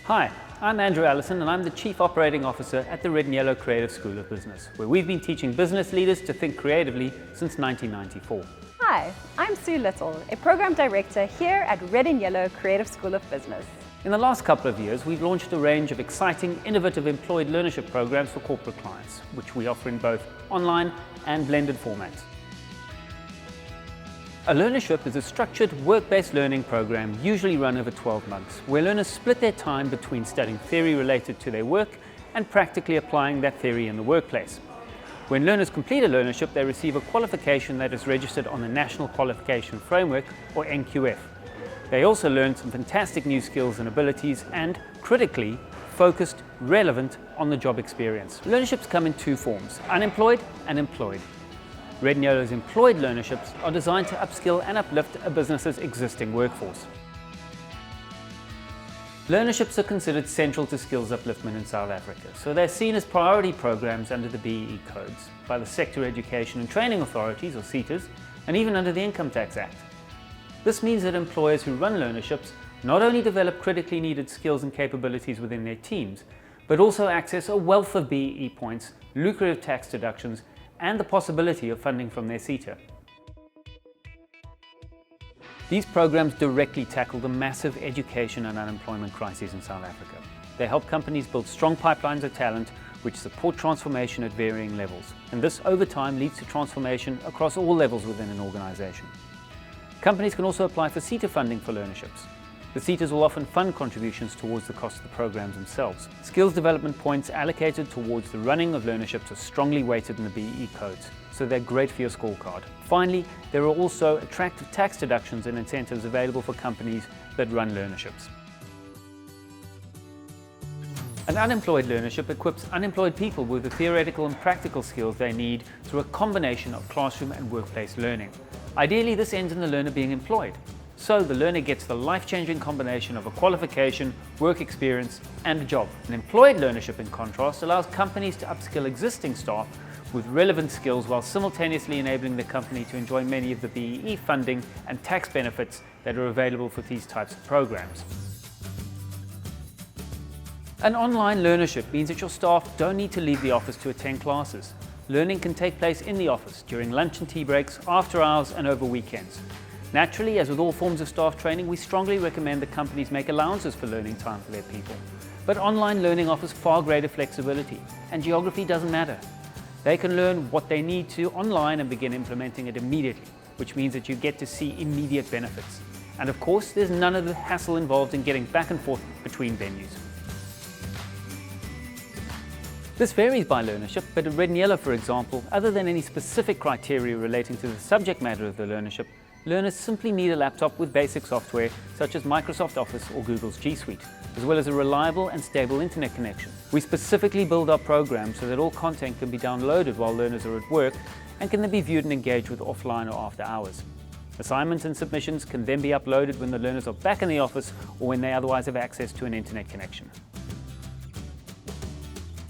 Hi, I'm Allison and I'm the Chief Operating Officer at the Red and Yellow Creative School of Business, where we've been teaching business leaders to think creatively since 1994. Hi, I'm Sue Little, a Program Director here at Red and Yellow Creative School of Business. In the last couple of years, we've launched a range of exciting, innovative employed learnership programs for corporate clients, which we offer in both online and blended formats. A learnership is a structured, work-based learning program usually run over 12 months, where learners split their time between studying theory related to their work and practically applying that theory in the workplace. When learners complete a learnership, they receive a qualification that is registered on the National Qualification Framework, or NQF. They also learn some fantastic new skills and abilities and, critically, focused, relevant on-the-job experience. Learnerships come in two forms, unemployed and employed. Red and Yellow's employed learnerships are designed to upskill and uplift a business's existing workforce. Learnerships are considered central to skills upliftment in South Africa, so they're seen as priority programs under the BEE codes by the Sector Education and Training Authorities, or SETAs, and even under the Income Tax Act. This means that employers who run learnerships not only develop critically needed skills and capabilities within their teams, but also access a wealth of BEE points, lucrative tax deductions, and the possibility of funding from their SETA. These programs directly tackle the massive education and unemployment crises in South Africa. They help companies build strong pipelines of talent which support transformation at varying levels, and this over time leads to transformation across all levels within an organization. Companies can also apply for SETA funding for learnerships. The SETAs will often fund contributions towards the cost of the programs themselves. Skills development points allocated towards the running of learnerships are strongly weighted in the BEE codes, so they're great for your scorecard. Finally, there are also attractive tax deductions and incentives available for companies that run learnerships. An unemployed learnership equips unemployed people with the theoretical and practical skills they need through a combination of classroom and workplace learning. Ideally, this ends in the learner being employed. So the learner gets the life-changing combination of a qualification, work experience, and a job. An employed learnership, in contrast, allows companies to upskill existing staff with relevant skills while simultaneously enabling the company to enjoy many of the BEE funding and tax benefits that are available for these types of programs. An online learnership means that your staff don't need to leave the office to attend classes. Learning can take place in the office during lunch and tea breaks, after hours, and over weekends. Naturally, as with all forms of staff training, we strongly recommend that companies make allowances for learning time for their people. But online learning offers far greater flexibility, and geography doesn't matter. They can learn what they need to online and begin implementing it immediately, which means that you get to see immediate benefits. And of course, there's none of the hassle involved in getting back and forth between venues. This varies by learnership, but at Red and Yellow, for example, other than any specific criteria relating to the subject matter of the learnership, learners simply need a laptop with basic software such as Microsoft Office or Google's G Suite, as well as a reliable and stable internet connection. We specifically build our programs so that all content can be downloaded while learners are at work and can then be viewed and engaged with offline or after hours. Assignments and submissions can then be uploaded when the learners are back in the office or when they otherwise have access to an internet connection.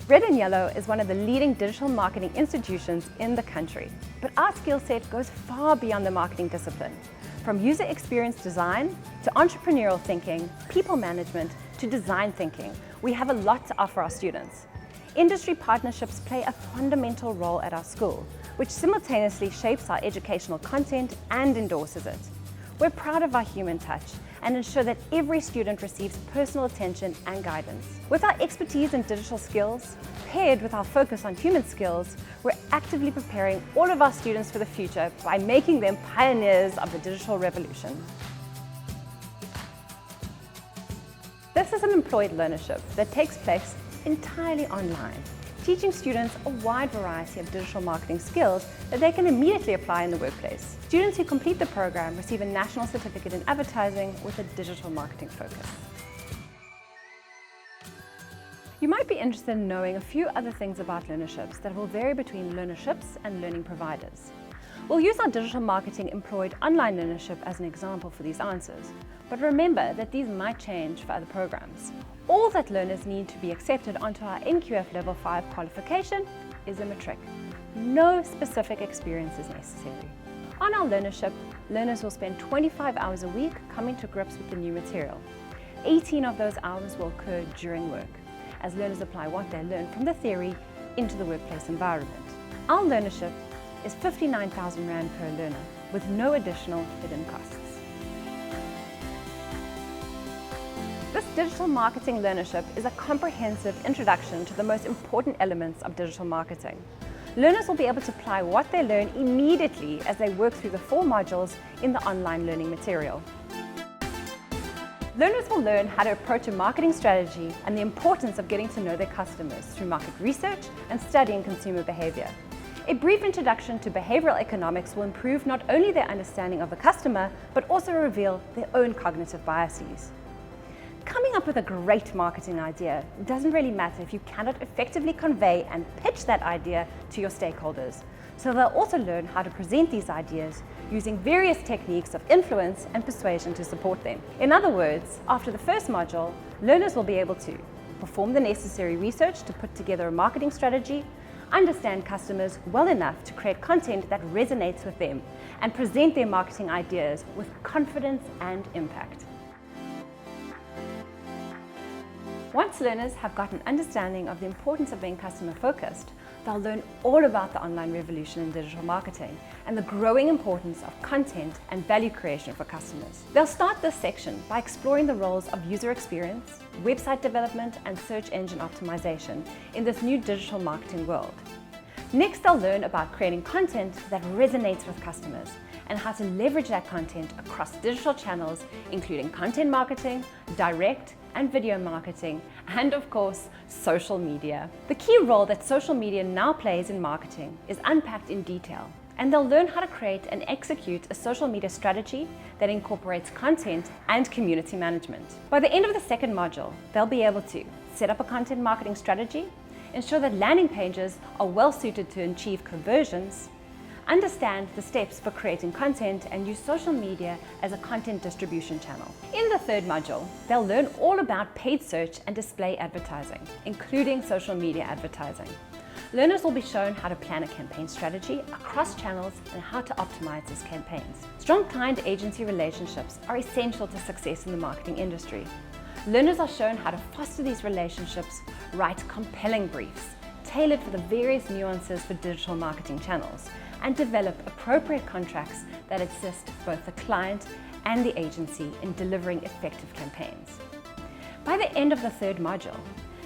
Red and Yellow is one of the leading digital marketing institutions in the country, but our skill set goes far beyond the marketing discipline. From user experience design to entrepreneurial thinking, people management to design thinking, we have a lot to offer our students. Industry partnerships play a fundamental role at our school, which simultaneously shapes our educational content and endorses it. We're proud of our human touch and ensure that every student receives personal attention and guidance. With our expertise in digital skills, paired with our focus on human skills, we're actively preparing all of our students for the future by making them pioneers of the digital revolution. This is an employed learnership that takes place entirely online, teaching students a wide variety of digital marketing skills that they can immediately apply in the workplace. Students who complete the program receive a national certificate in advertising with a digital marketing focus. You might be interested in knowing a few other things about learnerships that will vary between learnerships and learning providers. We'll use our digital marketing employed online learnership as an example for these answers, but remember that these might change for other programs. All that learners need to be accepted onto our NQF Level 5 qualification is a matric. No specific experience is necessary. On our learnership, learners will spend 25 hours a week coming to grips with the new material. 18 of those hours will occur during work, as learners apply what they learn from the theory into the workplace environment. Our learnership is 59,000 Rand per learner, with no additional hidden costs. This digital marketing learnership is a comprehensive introduction to the most important elements of digital marketing. Learners will be able to apply what they learn immediately as they work through the 4 modules in the online learning material. Learners will learn how to approach a marketing strategy and the importance of getting to know their customers through market research and studying consumer behavior. A brief introduction to behavioral economics will improve not only their understanding of the customer, but also reveal their own cognitive biases. Coming up with a great marketing idea doesn't really matter if you cannot effectively convey and pitch that idea to your stakeholders. So they'll also learn how to present these ideas using various techniques of influence and persuasion to support them. In other words, after the first module, learners will be able to perform the necessary research to put together a marketing strategy, understand customers well enough to create content that resonates with them, and present their marketing ideas with confidence and impact. Once learners have got an understanding of the importance of being customer-focused, they'll learn all about the online revolution in digital marketing and the growing importance of content and value creation for customers. They'll start this section by exploring the roles of user experience, website development, and search engine optimization in this new digital marketing world. Next, they'll learn about creating content that resonates with customers and how to leverage that content across digital channels, including content marketing, direct and video marketing, and of course, social media. The key role that social media now plays in marketing is unpacked in detail, and they'll learn how to create and execute a social media strategy that incorporates content and community management. By the end of the second module, they'll be able to set up a content marketing strategy, ensure that landing pages are well suited to achieve conversions, understand the steps for creating content, and use social media as a content distribution channel. In the third module, they'll learn all about paid search and display advertising, including social media advertising. Learners will be shown how to plan a campaign strategy across channels and how to optimize these campaigns. Strong client agency relationships are essential to success in the marketing industry. Learners are shown how to foster these relationships, write compelling briefs, tailored for the various nuances for digital marketing channels, and develop appropriate contracts that assist both the client and the agency in delivering effective campaigns. By the end of the third module,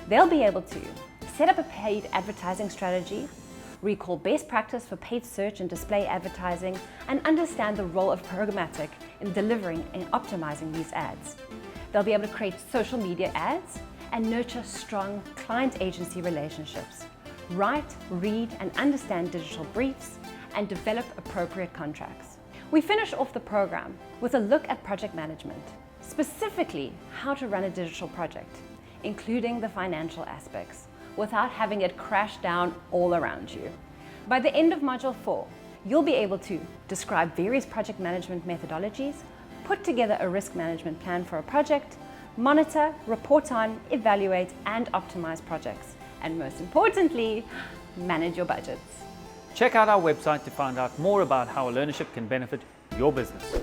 they'll be able to set up a paid advertising strategy, recall best practice for paid search and display advertising, and understand the role of programmatic in delivering and optimizing these ads. They'll be able to create social media ads and nurture strong client-agency relationships, write, read, and understand digital briefs, and develop appropriate contracts. We finish off the program with a look at project management, specifically how to run a digital project, including the financial aspects, without having it crash down all around you. By the end of Module 4, you'll be able to describe various project management methodologies, put together a risk management plan for a project, monitor, report on, evaluate, and optimize projects, and most importantly, manage your budgets. Check out our website to find out more about how a learnership can benefit your business.